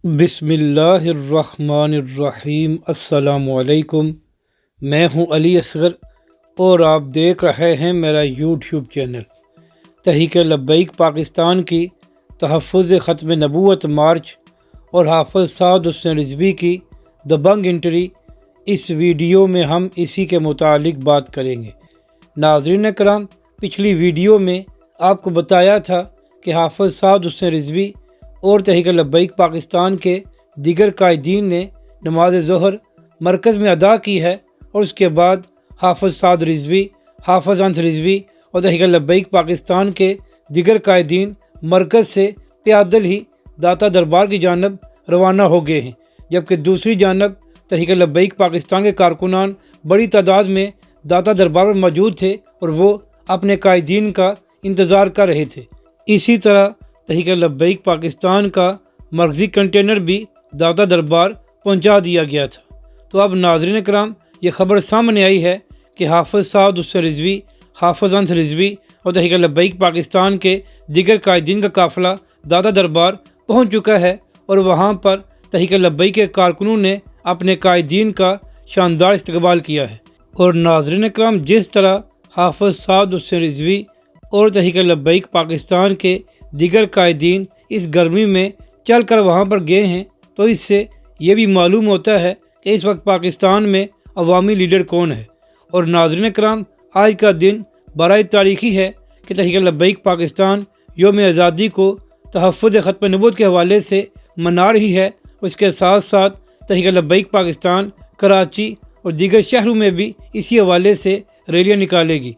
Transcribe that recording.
بسم اللہ الرحمن الرحیم۔ السلام علیکم، میں ہوں علی اصغر اور آپ دیکھ رہے ہیں میرا یوٹیوب چینل تحریک لبیک پاکستان کی تحفظ ختم نبوت مارچ اور حافظ سعد حسین رضوی کی دبنگ انٹری۔ اس ویڈیو میں ہم اسی کے متعلق بات کریں گے۔ ناظرین کرام، پچھلی ویڈیو میں آپ کو بتایا تھا کہ حافظ سعد حسین رضوی اور تحریک لبیک پاکستان کے دیگر قائدین نے نماز ظہر مرکز میں ادا کی ہے، اور اس کے بعد حافظ سعد رضوی، حافظ انس رضوی اور تحریک لبیک پاکستان کے دیگر قائدین مرکز سے پیادل ہی داتا دربار کی جانب روانہ ہو گئے ہیں، جبکہ دوسری جانب تحریک لبیک پاکستان کے کارکنان بڑی تعداد میں داتا دربار میں موجود تھے اور وہ اپنے قائدین کا انتظار کر رہے تھے۔ اسی طرح تحریک لبیک پاکستان کا مرکزی کنٹینر بھی داتا دربار پہنچا دیا گیا تھا۔ تو اب ناظرین کرام، یہ خبر سامنے آئی ہے کہ حافظ سعد حسین رضوی، حافظ انس رضوی اور تحریک لبیک پاکستان کے دیگر قائدین کا قافلہ داتا دربار پہنچ چکا ہے، اور وہاں پر تحریک لبیک کے کارکنوں نے اپنے قائدین کا شاندار استقبال کیا ہے۔ اور ناظرین کرام، جس طرح حافظ سعد حسین رضوی اور تحریک لبیک پاکستان کے دیگر قائدین اس گرمی میں چل کر وہاں پر گئے ہیں، تو اس سے یہ بھی معلوم ہوتا ہے کہ اس وقت پاکستان میں عوامی لیڈر کون ہے۔ اور ناظرین کرام، آج کا دن بڑا تاریخی ہے کہ تحریک لبیک پاکستان یوم آزادی کو تحفظ ختم نبوت کے حوالے سے منا رہی ہے، اور اس کے ساتھ ساتھ تحریک لبیک پاکستان کراچی اور دیگر شہروں میں بھی اسی حوالے سے ریلیاں نکالے گی۔